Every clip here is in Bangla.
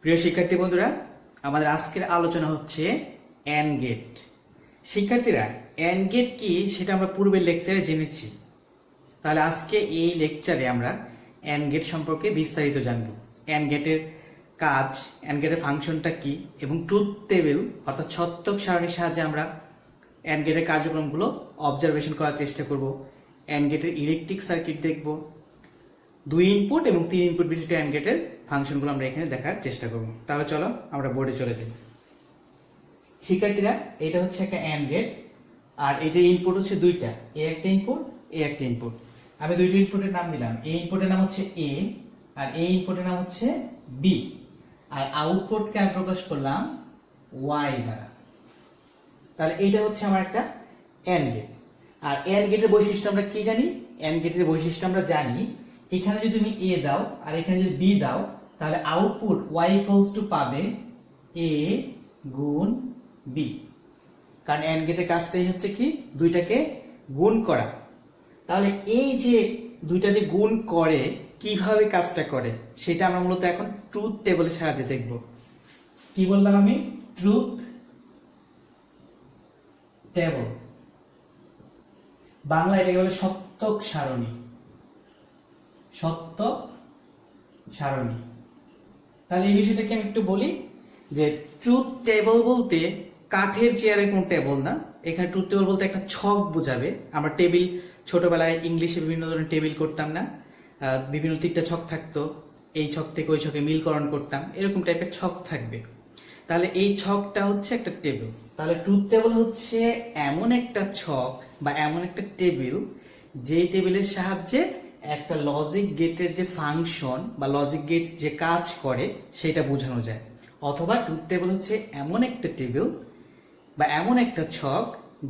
প্রিয় শিক্ষার্থী বন্ধুরা, আমাদের আজকের আলোচনা হচ্ছে এন্ড গেট। শিক্ষার্থীরা, এন্ড গেট কি সেটা আমরা পূর্বের লেকচারে জেনেছি। তাহলে আজকে এই লেকচারে আমরা এন্ড গেট সম্পর্কে বিস্তারিত জানব। এন্ড গেটের কাজ, এন্ড গেটের ফাংশনটা কি এবং ট্রুথ টেবিল অর্থাৎ সত্যক সারণীর সাহায্যে আমরা এন্ড গেটের কার্যক্রমগুলো অবজারভেশন করার চেষ্টা করব। এন্ড গেটের ইলেকট্রিক সার্কিট দেখব। 2 ইনপুট এবং 3 ইনপুট বিশিষ্ট এন্ড গেটের ফাংশনগুলো আমরা এখানে দেখার চেষ্টা করব। তাহলে চলো আমরা বোর্ডে চলে যাই। শিক্ষার্থীরা, এটা হচ্ছে একটা এন্ড গেট আর এটার ইনপুট হচ্ছে দুইটা, এ একটা ইনপুট, এ একটা ইনপুট। আমি দুইটা ইনপুটের নাম দিলাম। এ ইনপুটের নাম হচ্ছে এ আর এ ইনপুটের নাম হচ্ছে বি, আর আউটপুটকে আমি প্রকাশ করলাম ওয়াই দ্বারা। তাহলে এটা হচ্ছে আমার একটা এন্ড গেট। আর এন্ড গেটের বৈশিষ্ট্য আমরা কি জানি? এন্ড গেটের বৈশিষ্ট্য আমরা জানি, এখানে যদি তুমি এ দাও আর এখানে যদি বি দাও, তাহলে আউটপুট ওয়াই ইকুয়ালস টু পাবে এ গুণ বি। কারণ এন্ড গেটের কাজটাই হচ্ছে কি দুইটাকে গুণ করা। তাহলে এই যে দুইটা যে গুণ করে, কিভাবে কাজটা করে সেটা আমরা মূলত এখন ট্রুথ টেবিলের সাহায্যে দেখব। কি বললাম আমি? ট্রুথ টেবিল, বাংলা এটাকে বলে সত্যক সারণী। সত্যক সারণী। তাহলে এই বিষয়টাকে আমি একটু বলি যে ট্রুথ টেবিল বলতে কাঠের চেয়ারের কোন টেবিল না। এখানে ট্রুথ টেবিল বলতে একটা ছক বোঝাবে। আমরা টেবিল ছোটবেলায় ইংলিশে বিভিন্ন ধরনের টেবিল করতাম না, বিভিন্ন 3টা ছক থাকতো, এই ছক থেকে ওই ছকে মিলকরণ করতাম, এরকম টাইপের ছক থাকবে। তাহলে এই ছকটা হচ্ছে একটা টেবিল। তাহলে ট্রুথ টেবিল হচ্ছে এমন একটা ছক বা এমন একটা টেবিল যে টেবিলের সাহায্যে একটা লজিক গেটের যে ফাংশন বা লজিক গেট যে কাজ করে সেটা বোঝানো যায়। অথবা ট্রুথ টেবিল হচ্ছে এমন একটা টেবিল বা এমন একটা ছক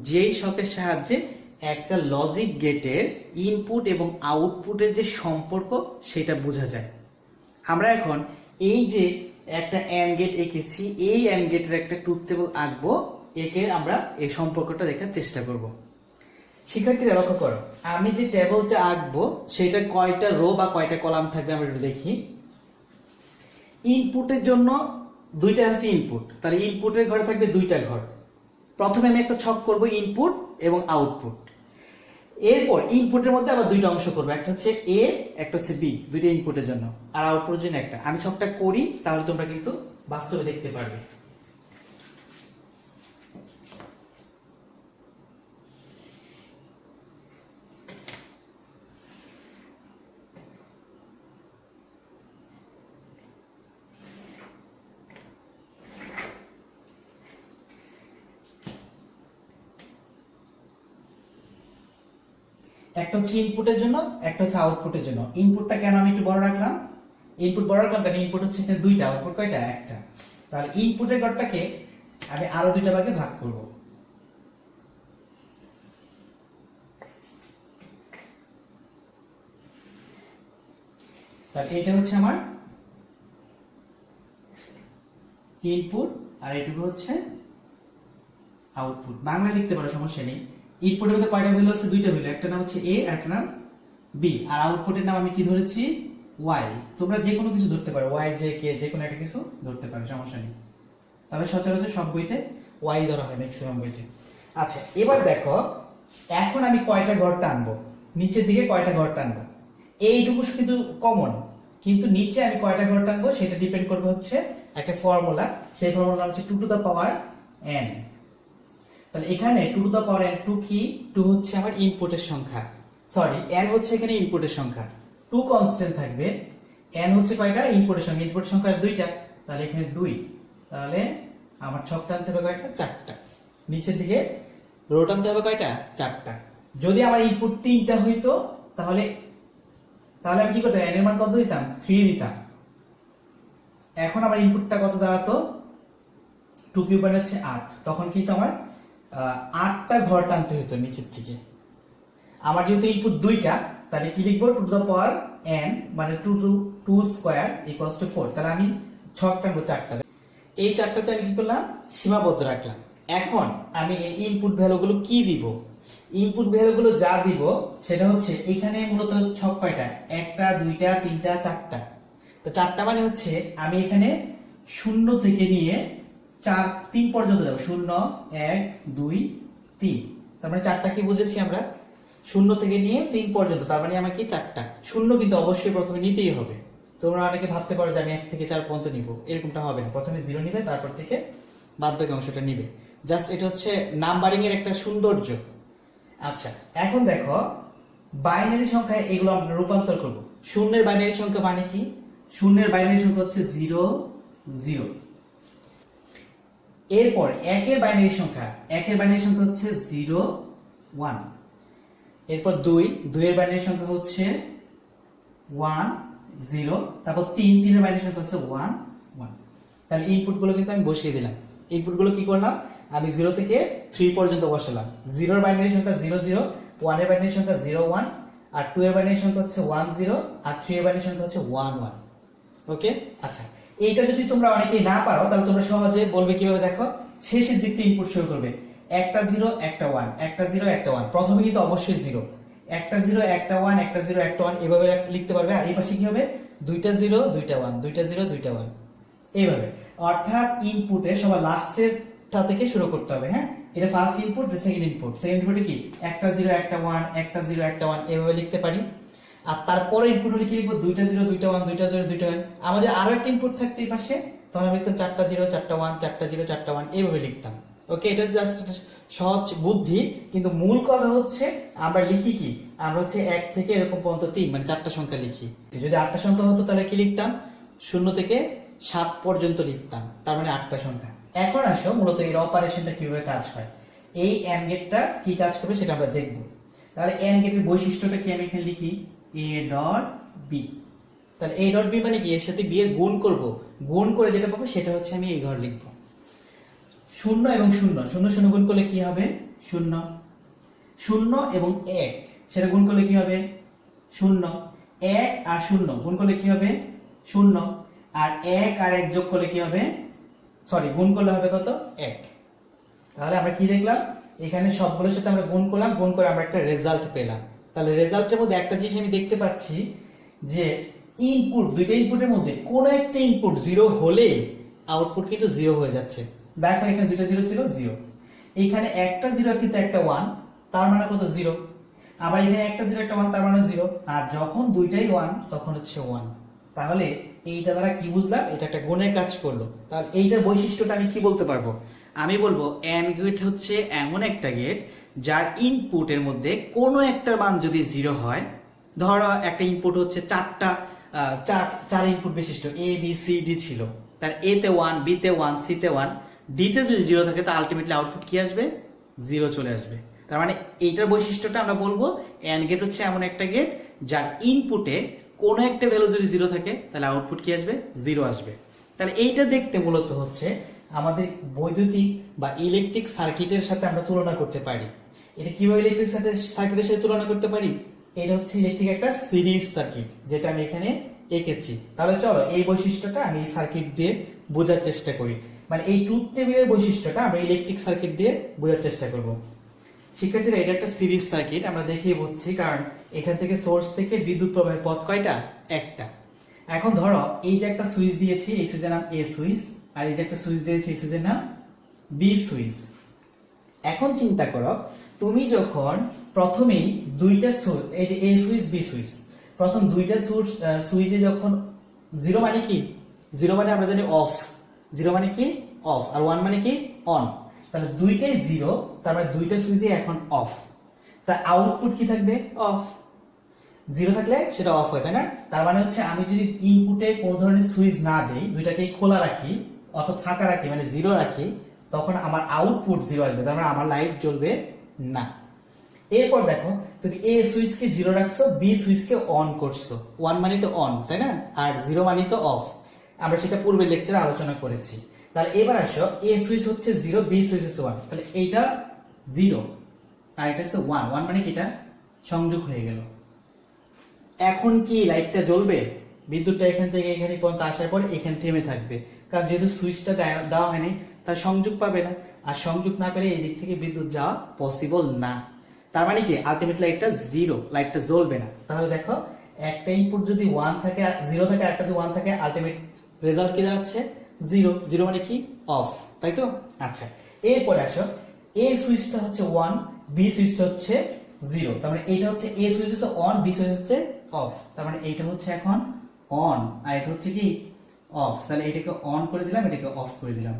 যেই ছকের সাহায্যে একটা লজিক গেটের ইনপুট এবং আউটপুটের যে সম্পর্ক সেটা বোঝা যায়। আমরা এখন এই যে একটা এন্ড গেট এঁকেছি, এই এন্ড গেটের একটা ট্রুথ টেবিল আঁকবো, একে আমরা এই সম্পর্কটা দেখার চেষ্টা করব। শিক্ষার্থীরা লক্ষ্য করো, আমি যে টেবিলটা আঁকবো সেটার কয়টা রো বা কয়টা কলাম থাকবে আমরা একটু দেখি। ইনপুটের জন্য দুইটা আছে ইনপুট, তাহলে ইনপুটের ঘরে থাকবে দুইটা ঘর। প্রথমে আমি একটা ছক করব ইনপুট এবং আউটপুট। এরপর ইনপুটের মধ্যে আবার দুইটা অংশ করবো, একটা হচ্ছে এ, একটা হচ্ছে বি, দুইটা ইনপুটের জন্য, আর আউটপুটের জন্য একটা। আমি ছকটা করি, তাহলে তোমরা কিন্তু বাস্তবে দেখতে পারবে। একটা হচ্ছে ইনপুটের জন্য, একটা হচ্ছে আউটপুটের জন্য। ইনপুটটা কেন আমি একটু বড় রাখলাম? ইনপুট বড় রাখলাম কারণ ইনপুট হচ্ছে এখানে দুইটা, আউটপুট কয়টা? একটা। তাহলে ইনপুটের ঘরটাকে আমি আরো দুইটা ভাগে ভাগ করব। তাহলে এটা হচ্ছে আমার ইনপুট আর এটুকু হচ্ছে আউটপুট। বাংলা লিখতে পারো, সমস্যা নেই। ইনপুটের মধ্যে কয়টা ভ্যালু আছে? দুইটা ভ্যালু, একটা নাম হচ্ছে এ আর একটা নাম বি। আর আউটপুটের নাম আমি কি ধরেছি? ওয়াই। তোমরা যে কোনো কিছু ধরতে পারো, ওয়াই জে কে, যে কোনো একটা কিছু ধরতে পারো, সমস্যা নেই। তবে সচরাচর সব বইতে ওয়াই ধরা হয়, ম্যাক্সিমাম বইতে। আচ্ছা, এবার দেখো এখন আমি কয়টা ঘর টানবো, নিচের দিকে কয়টা ঘর টানবো, এইটুকু কিন্তু কমন, কিন্তু নিচে আমি কয়টা ঘর টানবো সেটা ডিপেন্ড করবে হচ্ছে একটা ফর্মুলা। সেই ফর্মুলা হচ্ছে 2 টু দ্য পাওয়ার n। তাহলে এখানে 2 টু দ্য পাওয়ার n, 2 কি? 2 হচ্ছে আমার ইনপুটের সংখ্যা, সরি n হচ্ছে এখানে ইনপুটের সংখ্যা। 2 কনস্ট্যান্ট থাকবে, n হচ্ছে কয়টা? ইনপুটের সংখ্যা। ইনপুটের সংখ্যা দুইটা, তাহলে এখানে 2। তাহলে আমার ছক টানতে হবে কয়টা? 4টা। নিচের দিকে রো টানতে হবে কয়টা? 4টা। যদি আমার ইনপুট 3টা হইতো তাহলে আমি কি করতাম? n এর মান কত দিতাম? 3 দিতাম। এখন আমার ইনপুটটা কত দাঁড়াতো? 2 কিউব মানে হচ্ছে 8। তখন কিন্তু আমার 8টা ঘর টানতে হতো নিচের থেকে। আমার যেহেতু ইনপুট দুইটা, তাহলে কি লিখবো? 2 টু দ্য পাওয়ার n মানে 2 স্কয়ার ইকুয়ালস টু 4। তাহলে আমি ছক টানবো 4টা। এই 4টাতে আমি কি করলাম? সীমাবদ্ধ রাখলাম। এখন আমি এই ইনপুট ভ্যালুগুলো কি দিব? ইনপুট ভ্যালুগুলো যা দিব সেটা হচ্ছে এখানে মূলত ছক কয়টা? 1টা 2টা 3টা 4টা। তো 4টা মানে হচ্ছে আমি এখানে শূন্য থেকে নিয়ে 3 পর্যন্ত যাবো। 0 1 2 3, তার মানে 4টা কি বুঝেছি আমরা? শূন্য থেকে নিয়ে 3 পর্যন্ত, তার মানে আমাকে 4টা শূন্য কিন্তু অবশ্যই প্রথমে নিতেই হবে। তোমরা অনেকে ভাবতে পারো যে আমি 1 থেকে 4 পর্যন্ত নিব, এরকমটা হবে না। প্রথমে 0 নিবে, তারপর থেকে বাদবাকি অংশটা নিবে। জাস্ট এটা হচ্ছে নাম্বারিং এর একটা সৌন্দর্য। আচ্ছা, এখন দেখো বাইনারি সংখ্যায় এগুলো আমরা রূপান্তর করব। শূন্যের বাইনারি সংখ্যা মানে কি? শূন্যের বাইনারি সংখ্যা হচ্ছে 0 0। এরপর একের বাইনারি সংখ্যা, একের বাইনারি সংখ্যা হচ্ছে 0 1। এরপর 2 এর বাইনারি সংখ্যা হচ্ছে 1 0। তারপর 3 এর বাইনারি সংখ্যা হচ্ছে 1 1। তাহলে ইনপুট গুলো কিন্তু আমি বসিয়ে দিলাম। ইনপুট গুলো কি করলাম? আমি 0 থেকে 3 পর্যন্ত বসালাম। 0 এর বাইনারি সংখ্যা 0 0, 1 এর বাইনারি সংখ্যা 0 1, আর 2 এর বাইনারি সংখ্যা হচ্ছে 1 0, আর 3 এর বাইনারি সংখ্যা হচ্ছে 1 1। ওকে, আচ্ছা, এইটা যদি তোমরা অনেকেই না পারো তাহলে তোমরা সহজে বলবে কিভাবে? দেখো, শেষের দিক থেকে ইনপুট শুরু করবে। একটা 0 একটা 1, একটা 0 একটা 1। প্রথমে কিন্তু অবশ্যই 0, একটা 0 একটা 1, একটা 0 একটা 1, এভাবে লিখতে পারবে। আর এই পাশে কি হবে? দুইটা 0 দুইটা 1, দুইটা 0 দুইটা 1, এইভাবে। অর্থাৎ ইনপুটে সবার লাস্টেরটা থেকে শুরু করতে হবে। হ্যাঁ, এটা first input, second input. Second ইনপুটে কি? একটা 0 একটা 1, একটা 0 একটা 1, এভাবে লিখতে পারি। আর তারপরে ইনপুট হলে কি লিখবো? দুইটা 0 দুইটা 1, দুইটা 0 দুইটা 1। আমাদের আরো একটা ইনপুট থাকতো এই পাশে, তখন আমি লিখতাম 4টা 0 4টা 1, 4টা 0 4টা 1, এইভাবে লিখতাম। ওকে, এটা জাস্ট সহজ বুদ্ধি, কিন্তু মূল কথা হচ্ছে আমরা লিখি কি? আমরা হচ্ছে 1 থেকে এরকম পর্যন্ত 3, মানে 4টা সংখ্যা লিখি। যদি 8টা সংখ্যা হতো তাহলে কি লিখতাম? 0 থেকে 7 পর্যন্ত লিখতাম, তার মানে 8টা সংখ্যা। এখন আসো মূলত এর অপারেশনটা কিভাবে কাজ হয়, এই এন্ড গেটটা কি কাজ করবে সেটা আমরা দেখব। তাহলে এন্ড গেটের বৈশিষ্ট্যটা কি? আমি এখানে লিখি a ডট b। তাহলে a ডট b মানে কি? এর সাথে b এর গুণ করব, গুণ করে যেটা পাবো সেটা হচ্ছে আমি এই ঘর লিখব। 0 এবং 0, 0 0 গুণ করলে কি হবে? 0। 0 এবং 1 সেটা গুণ করলে কি হবে? 0। 1 আর 0 গুণ করলে কি হবে? 0। আর 1 আর 1 যোগ করলে কি হবে? সরি, গুণ করলে হবে কত? 1। তাহলে আমরা কি দেখলাম? এখানে সবগুলোর সাথে আমরা গুণ করলাম, গুণ করে আমরা একটা রেজাল্ট পেলাম। তাহলে রেজাল্টের মধ্যে একটা জিনিস আমি দেখতে পাচ্ছি যে ইনপুট, দুইটা ইনপুটের মধ্যে কোন একটা ইনপুট 0 হলে আউটপুট কিন্তু 0 হয়ে যাচ্ছে। দেখো এখানে দুইটা 0 ছিল, 0। এখানে একটা 0 কিন্তু একটা 1, তার মানে কত? 0। আবার এখানে একটা 0 একটা 1, তার মানে 0। আর যখন দুইটাই 1 তখন হচ্ছে 1। তাহলে এইটা দ্বারা কি বুঝলাম? এটা একটা গুণের কাজ করলো। তাহলে এইটার বৈশিষ্ট্যটা আমি কি বলতে পারবো? আমি বলবো এন্ড গেট হচ্ছে এমন একটা গেট যার ইনপুটের মধ্যে কোনো একটার মান যদি 0 হয়, ধরো একটা ইনপুট হচ্ছে 4 ইনপুট বিশিষ্ট এ বি সি ডি ছিল, তার এ তে 1, বি তে 1, সি তে 1, ডি তে যদি 0 থাকে তা আলটিমেটলি আউটপুট কি আসবে? 0 চলে আসবে। তার মানে এইটার বৈশিষ্ট্যটা আমরা বলবো এন্ড গেট হচ্ছে এমন একটা গেট যার ইনপুটে কোনো একটা ভ্যালু যদি 0 থাকে তাহলে আউটপুট কি আসবে? 0 আসবে। তাহলে এইটা দেখতে মূলত হচ্ছে আমাদের বৈদ্যুতিক বা ইলেকট্রিক সার্কিটের সাথে আমরা তুলনা করতে পারি। এটা কিভাবে ইলেকট্রিক সার্কিটের সাথে তুলনা করতে পারি? এটা হচ্ছে ইলেকট্রিক একটা সিরিজ সার্কিট, যেটা আমি এখানে এঁকেছি। তাহলে চলো এই বৈশিষ্ট্যটা আমি এই সার্কিট দিয়ে বোঝার চেষ্টা করি। মানে এই ট্রুথ টেবিলের বৈশিষ্ট্যটা আমরা ইলেকট্রিক সার্কিট দিয়ে বোঝার চেষ্টা করব। শিক্ষার্থীরা, এটা একটা সিরিজ সার্কিট, আমরা দেখিয়ে বুঝছি, কারণ এখান থেকে সোর্স থেকে বিদ্যুৎ প্রবাহের পথ কয়টা? একটা। এখন ধরো এই যে একটা সুইচ দিয়েছি, এই সুইচের নাম এ সুইচ, আর এই যে একটা সুইচ দিয়েছি, এই সুইচের নাম বি সুইচ। এখন চিন্তা করো, তুমি যখন প্রথমেই দুইটা সুইচ, এই যে এ সুইচ বি সুইচ, প্রথম দুইটা সুইচে যখন 0 মানে কি? 0 মানে আমরা জানি অফ, 0 মানে কি? অফ, আর 1 মানে কি? অন। তাহলে দুইটাই 0, তার মানে দুইটা সুইচই এখন অফ। তা আউটপুট কি থাকবে? অফ। 0 থাকলে সেটা অফ হয়, তাই না? তার মানে হচ্ছে আমি যদি ইনপুটে কোনো ধরনের সুইচ না দেই, দুইটাকেই খোলা রাখি অথবা ফাঁকা রাখি, মানে 0 রাখি, তখন আমার আউটপুট 0 আসবে, তার মানে আমার লাইট জ্বলবে না। এরপর দেখো, তুমি এ সুইচকে 0 রাখছো, বি সুইচকে অন করছো। 1 মানে তো অন, তাই না? আর 0 মানে তো অফ। আমরা সেটা পূর্বের লেকচারে আলোচনা করেছি। তাহলে এবার আসো, এ সুইচ হচ্ছে 0, বি সুইচ হচ্ছে 1। তাহলে এইটা 0 আর এটা হচ্ছে 1, 1 মানে কি? এটা সংযোগ হয়ে গেল। এখন কি লাইটটা জ্বলবে? বিদ্যুৎটা এখান থেকে এখানে পর্যন্ত আসার পরে এখানে থেমে থাকবে, কারণ যেহেতু সুইচটা দেওয়া হয়নি তার সংযোগ পাবে না, আর সংযোগ না পেলে এই দিক থেকে বিদ্যুৎ যাওয়া পসিবল না। তার মানে কি? আলটিমেট লাইটটা 0, লাইটটা জ্বলবে না। তাহলে দেখো, একটা ইনপুট যদি 1 থাকে, 0 থাকে, আর একটা যদি 1 থাকে, আলটিমেট রেজাল্ট কি দাঁড়াচ্ছে? জিরো, জিরো মানে কি অফ, তাই তো? আচ্ছা, এরপরে আসো, এ সুইচটা হচ্ছে 1, বি সুইচটা হচ্ছে 0, তার মানে এইটা হচ্ছে এ সুইচ হচ্ছে অন, বি সুইচ হচ্ছে অফ, তার মানে এইটা হচ্ছে এখন অন আর এটা হচ্ছে কি অফ। তাহলে এটাকে অন করে দিলাম, এটাকে অফ করে দিলাম।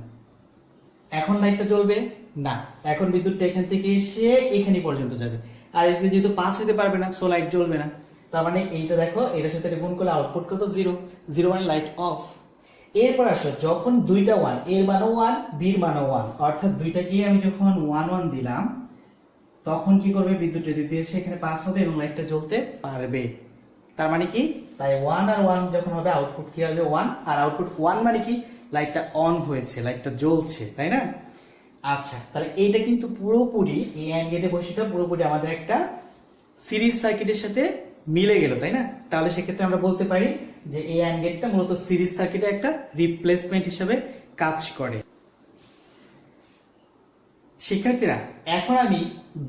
এখন লাইটটা জ্বলবে না, এখন বিদ্যুৎটা এখান থেকে এসে এখানে পর্যন্ত যাবে, আর এদিকে যেহেতু পাস হতে পারবে না, সো লাইট জ্বলবে না। তার মানে এইটা দেখো, এটার সাথে গুণ করলে আউটপুট কত? জিরো, জিরো মানে লাইট অফ। এরপর আসো, যখন দুইটা 1, এর মানও 1, বির মানও 1, অর্থাৎ দুইটাকে আমি যখন 1 1 দিলাম, তখন কি করবে? বিদ্যুৎ এদিক দিয়ে এসে এখানে পাস হবে এবং লাইটটা জ্বলতে পারবে। তার মানে কি? তাই 1 আর 1 যখন হবে, আউটপুট কি হবে? 1, আর আউটপুট 1 মানে কি? লাইটটা অন হয়েছে, লাইটটা জ্বলছে, তাই না? আচ্ছা, তাহলে এইটা কিন্তু পুরোপুরি, এই অ্যান্ড গেটের বৈশিষ্ট্য পুরোপুরি আমাদের একটা সিরিজ সার্কিটের সাথে মিলে গেল, তাই না? তাহলে সেক্ষেত্রে আমরা বলতে পারি যে এই অ্যান্ড গেটটা মূলত সিরিজ সার্কিটের একটা রিপ্লেসমেন্ট হিসেবে কাজ করে। শিক্ষার্থীরা, এখন আমি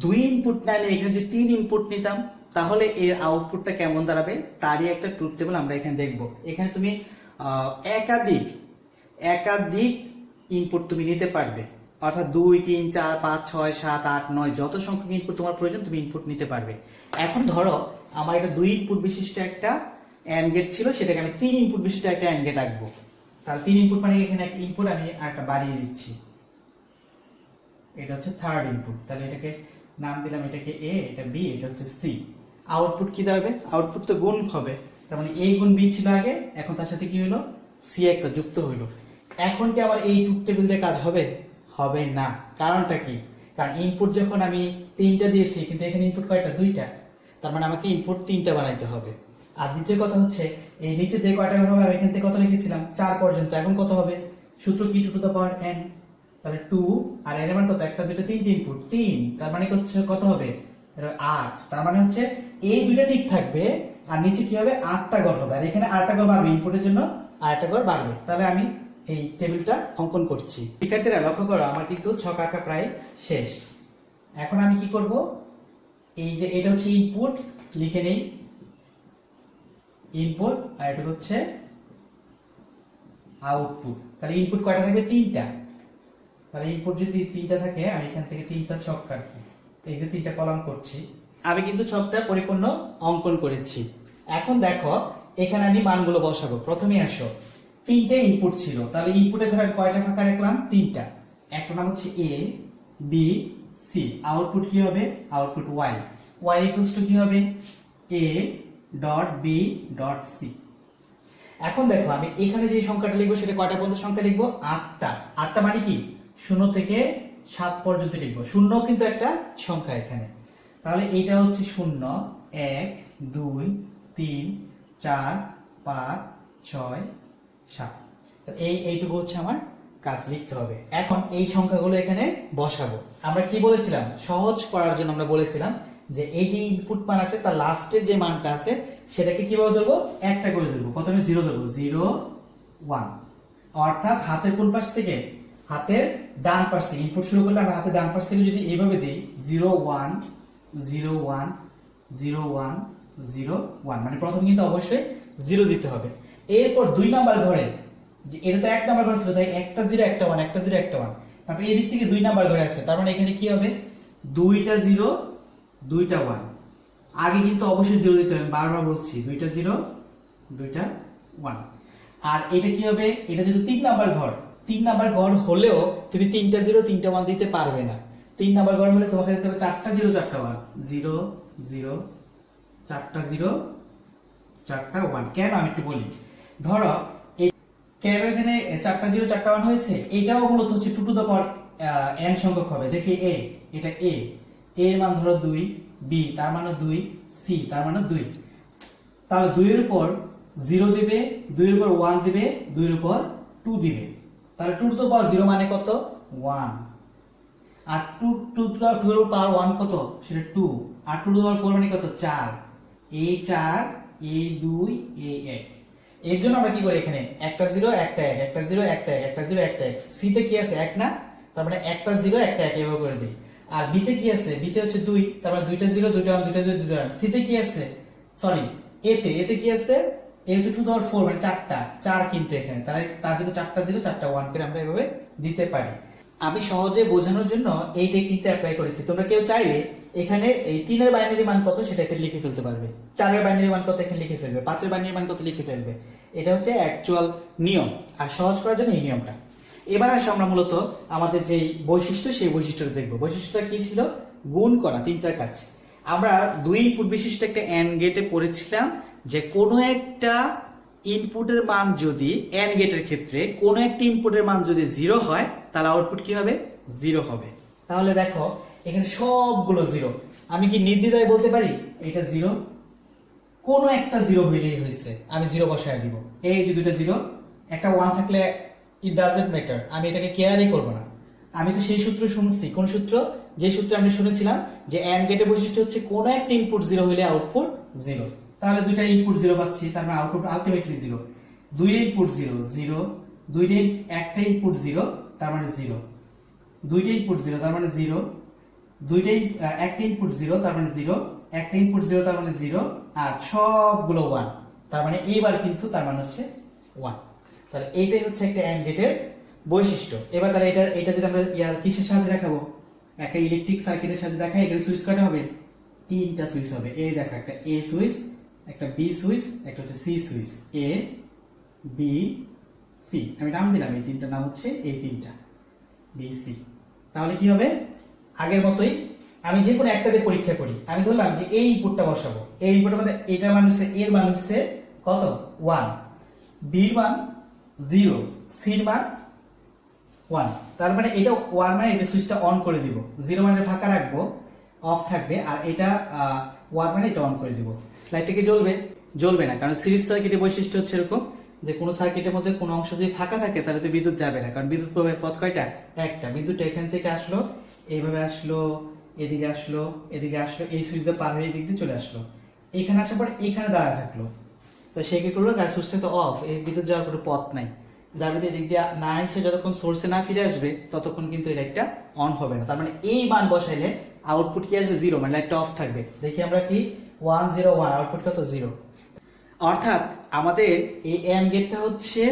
2 ইনপুট না নিয়ে এখানে যে 3 ইনপুট নিতাম, তাহলে এর আউটপুটটা কেমন দাঁড়াবে তারই একটা ট্রুথ টেবল আমরা এখানে দেখব। এখানে তুমি একাধিক ইনপুট তুমি নিতে পারবে, অর্থাৎ 2 3 4 5 6 7 8 9 যত সংখ্যক ইনপুট তোমার প্রয়োজন তুমি ইনপুট নিতে পারবে। এখন ধরো আমার এটা 2 ইনপুট বিশিষ্ট একটা অ্যান্ড গেট ছিল, সেটাকে আমি 3 ইনপুট বিশিষ্ট একটা অ্যান্ড গেট রাখবো। তাহলে 3 ইনপুট মানে এখানে একটা ইনপুট আমি আরেকটা বাড়িয়ে দিচ্ছি, এটা হচ্ছে থার্ড ইনপুট। তাহলে এটাকে নাম দিলাম, এটাকে এ, এটা বি, এটা হচ্ছে সি। আউটপুট কি দাঁড়াবে? আউটপুট তো গুণ হবে, তার মানে এ গুণ বি ছিল আগে, এখন তার সাথে কি হলো? সি একটা যুক্ত হইলো। এখন কি আমার এই ট্রুথ টেবিল দিয়ে কাজ হবে? হবে না। কারণটা কি? কারণ ইনপুট যখন আমি 3টা দিয়েছি, কিন্তু এখানে ইনপুট কয়টা? 2টা, তার মানে আমাকে ইনপুট 3টা বানাইতে হবে। আর দ্বিতীয় কথা হচ্ছে, এই নিচে দিয়ে কয়টা ঘর হবে? আমি এখান থেকে কত লিখেছিলাম? 4 পর্যন্ত, এখন কত হবে? সূত্র কি? Two to the power n। তাহলে 2 আর n এর মান কত? একটা, দুটো, 3টে ইনপুট, 3, তার মানে হচ্ছে কত হবে? এটা 8। তার মানে হচ্ছে এই দুইটা ঠিক থাকবে, আর নিচে কি হবে? 8টা ঘর হবে, আর এখানে 8টা ঘর বাড়বে, ইনপুটের জন্য 8টা ঘর বাড়বে। তাহলে আমি এই টেবিলটা অঙ্কন করছি। শিক্ষার্থীরা লক্ষ্য করো, আমার কিন্তু ছক আঁকা প্রায় শেষ। এখন আমি কি করব? এই যে এটা হচ্ছে ইনপুট, লিখে নেই ইনপুট, আর এটা হচ্ছে আউটপুট। তাহলে ইনপুট কয়টা থাকবে? 3টা। তাহলে ইনপুট যদি 3টা থাকে, আমি এখান থেকে 3টা ছক কাটবো, এই যে 3টা কলাম করছি। আমি কিন্তু ছকটা পরিপূর্ণ অঙ্কন করেছি। এখন দেখো, এখানে আমি মানগুলো বসাবো। প্রথমে আসো, 3টে ইনপুট ছিল, তাহলে ইনপুটের ঘরে কয়টা ফাঁকা রাখলাম? 3টা। একটা নাম হচ্ছে এ, বি, সি। আউটপুট কি হবে? Output Y. Y equals to কি হবে? A dot B dot C. এখন দেখো, আমি এখানে যে সংখ্যাটা লিখবো সেটা কয়টা পর্যন্ত সংখ্যা লিখবো? 8টা। 8টা মানে কি? 0 থেকে 7 পর্যন্ত লিখবো। 0 কিন্তু একটা সংখ্যা এখানে। তাহলে এইটা হচ্ছে 0 1 2 3 4 5 6 7। এইটুকু হচ্ছে আমার কাজ, লিখতে হবে। এখন এই সংখ্যাগুলো এখানে বসাবো। আমরা কি বলেছিলাম? সহজ করার জন্য আমরা বলেছিলাম যে এই যে ইনপুট মান আছে, তার লাস্টের যে মানটা আছে সেটাকে কিভাবে ধরবো? একটা করে ধরবো। প্রথমে 0 ধরবো, 0 1, অর্থাৎ হাতের কোন পাশ থেকে? হাতের ডান পাশ থেকে। ইনপুট শুরু করলে আমরা হাতের ডান পাশ থেকে যদি এইভাবে দিই 0 1 0 1 0 1 0 1, মানে প্রথমে কিন্তু অবশ্যই 0 দিতে হবে। এরপর 2 নাম্বার ঘরে, যে এটা তো 1 নাম্বার ঘর ছিল, তাই একটা 0 একটা 1, একটা 0 একটা 1। তারপর এই দিক থেকে 2 নাম্বার ঘরে আছে, তার মানে এখানে কি হবে? 2টা 0 2টা 1। আগে কিন্তু অবশ্যই 0 দিতে হবে, বারবার বলছি, 2টা 0 2টা 1। আর এটা কি হবে? এটা যদি 3 নাম্বার ঘর, 3 নাম্বার ঘর হলেও তুমি 3টা 0 3টা 1 দিতে পারবে না। 3 নাম্বার ঘর হলে তোমাকে দিতে হবে 4টা 0 4টা 1, 0 0 4টা 0 4টা 1। কেন? আমি একটু বলি। ধরো এই কেন এখানে 4টা 0 4টা 1 হয়েছে? এটাও মূলত হচ্ছে 2 টু দ্য পাওয়ার n সংখ্যক হবে। দেখি এ, এটা এ, এর মান ধরো 2, বি তার মানে 2, সি তার মানে 2। তাহলে 2 এর উপর 0 দিবে, 2 এর উপর 1 দিবে, 2 এর উপর 2 দিবে। তাহলে 2 টু দ্য পাওয়ার 0 মানে কত? 1। আর 2 টু দ্য পাওয়ার 1 কত? সেটা 2। আর 2 টু দ্য পাওয়ার 4 মানে কত? 4। এই 4, এই 2, এই 1। এর জন্য আমরা কি করি? এখানে একটা 0 একটা 1, একটা 0 একটা 1, একটা 0 একটা 1। সি তে কি আছে? 1 না, তার মানে একটা 0 একটা 1 এভাবে করে দিই। আর বি তে কি আছে? বি তে হচ্ছে 2, তার মানে 2টা 0 2টা 1 2টা 0 2টা 1। সি তে কি আছে? সরি, এতে কি আছে? এই হচ্ছে 2 পাওয়ার 4 মানে 4টা 4 কিন্তু এখানে, তাহলে তার জন্য 4টা 0 4টা 1 করে আমরা এভাবে দিতে পারি। আমি সহজে বোঝানোর জন্য এই টেকনিকটা অ্যাপ্লাই করেছি। তোমরা কেউ চাইলে এখানে এই 3 এর বাইনারি মান কত সেটা এখানে লিখে ফেলতে পারবে, 4 এর বাইনারি মান কত এখানে লিখে ফেলবে, 5 এর বাইনারি মান কত লিখে ফেলবে। এটা হচ্ছে অ্যাকচুয়াল নিয়ম, আর সহজ করার জন্য এই নিয়মটা। এবার আসো আমরা মূলত আমাদের যেই বৈশিষ্ট্য সেই বৈশিষ্ট্যটা দেখবো। বৈশিষ্ট্যটা কি ছিল? গুণ করা, তিনটার কাজ। আমরা 2 ইনপুট বিশিষ্ট একটা এন্ড গেটে পড়েছিলাম যে কোনো একটা ইনপুটের মান যদি এন্ড গেটের ক্ষেত্রে কোনো একটা ইনপুটের মান যদি 0 হয় তাহলে আউটপুট কি হবে? 0 হবে। তাহলে দেখো এখানে সবগুলো 0, আমি কি নির্দ্বিধায় বলতে পারি এটা 0? কোনো একটা 0 হইলেই হয়েছে, আমি 0 বসায় দিব। এই যে দুটো 0, একটা 1 থাকলে ইট ডাজন্ট ম্যাটার, আমি এটাকে কেয়ারই করব না। আমি তো সেই সূত্র শুনছি। কোন সূত্র? যে সূত্র আমরা শুনেছিলাম যে এন্ড গেটের বৈশিষ্ট্য হচ্ছে কোন একটা ইনপুট 0 হইলে আউটপুট 0। তাহলে দুইটা ইনপুট 0 পাচ্ছি, তার মানে আউটপুট আলটিমেটলি 0। দুইটা ইনপুট 0 0, একটা ইনপুট 0 তার মানে 0, দুইটা ইনপুট 0 তার মানে 0, একটা ইনপুট 0 তার মানে 0, একটা ইনপুট 0 তার মানে 0, আর সবগুলো 1 তার মানে এইবার কিন্তু তার মানে হচ্ছে 1। তাহলে এইটাই হচ্ছে একটা এন্ড গেটের বৈশিষ্ট্য। এবার তাহলে এটা যদি আমরা কিসের সাথে দেখাবো? একটা ইলেকট্রিক সার্কিটের সাথে দেখাই। এখানে সুইচ কয়টা হবে? 3টা সুইচ হবে। এই দেখো, একটা এ সুইচ, একটা বি সুইচ, একটা হচ্ছে C switch. A B C, আমি নাম দিলাম, এই তিনটা নাম হচ্ছে এই তিনটা বি সি। তাহলে কি হবে? আগের মতোই আমি যে কোনো একটাতে পরীক্ষা করি। আমি ধরলাম যে এই ইনপুটটা বসাবো, এই ইনপুটের মধ্যে এটার মান হচ্ছে, এর মান হচ্ছে কত? 1, বির মান 0, সির মান 1। তার মানে এটা 1 মানে এটা সুইচটা অন করে দিব, 0 মানে ফাঁকা রাখবো, অফ থাকবে, আর এটা 1 মানে এটা অন করে দিব। লাইটটা কি জ্বলবে? জ্বলবে না, কারণ সিরিজ সার্কিটের বৈশিষ্ট্য হচ্ছে এরকম যে কোনো সার্কিটের মধ্যে কোনো অংশ যদি ফাঁকা থাকে তাহলে তো বিদ্যুৎ যাবে না, কারণ বিদ্যুৎ প্রবাহের পথ কয়টা? একটা। বিদ্যুৎটা এখান থেকে আসলো, এইভাবে আসলো, এদিকে আসলো, এদিকে আসলো, এই সুইচ দিয়ে পার হয়ে এদিক দিয়ে চলে আসলো, এখানে আসার পর এখানে দাঁড়ায় থাকলো। তো সে কি করলো? কারণ সুইচটা তো অফ, এই বিদ্যুৎ যাওয়ার কোনো পথ নাই, যার মধ্যে এদিক দিয়ে না এসে যতক্ষণ সোর্সে না ফিরে আসবে ততক্ষণ কিন্তু এই লাইটটা অন হবে না। তার মানে এই মান বসাইলে আউটপুট কি আসবে? 0, মানে লাইটটা অফ থাকবে। দেখি আমরা কি 1 0 1, আউটপুট কত? 0। অর্থাৎ আমাদের এই এন্ড গেটটা হচ্ছে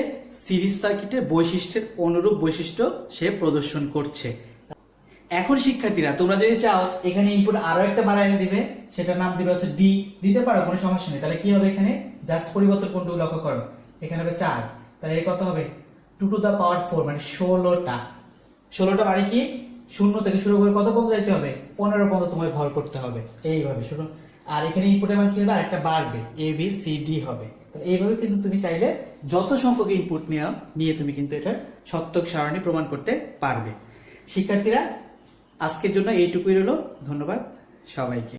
সিরিজ সার্কিটের বৈশিষ্ট্যের অনুরূপ বৈশিষ্ট্য সে প্রদর্শন করছে। এখন শিক্ষার্থীরা, তোমরা যদি চাও এখানে ইনপুট আরো একটা বাড়াইয়া দিবে, সেটার নাম দিবে হচ্ছে ডি, দিতে পারো, কোনো সমস্যা নেই। তাহলে কি হবে? এখানে জাস্ট পরিবর্তন কোনটুকু লক্ষ্য করো, এখানে হবে 4, তাহলে এর কত হবে? 2 টু দা পাওয়ার 4, মানে 16টা। 16টা মানে কি? 0 থেকে শুরু করে কত পর্যন্ত যাইতে হবে? 15 পর্যন্ত তোমার ভর করতে হবে, এইভাবে শুরু। আর এখানে ইনপুটের মান কি হবে? আরেকটা বাড়বে, এ বি সি ডি হবে। এইভাবে কিন্তু তুমি চাইলে যত সংখ্যক ইনপুট নিয়ে তুমি কিন্তু এটার সত্যক সারণী প্রমাণ করতে পারবে। শিক্ষার্থীরা, আজকের জন্য এইটুকুই রইল। ধন্যবাদ সবাইকে।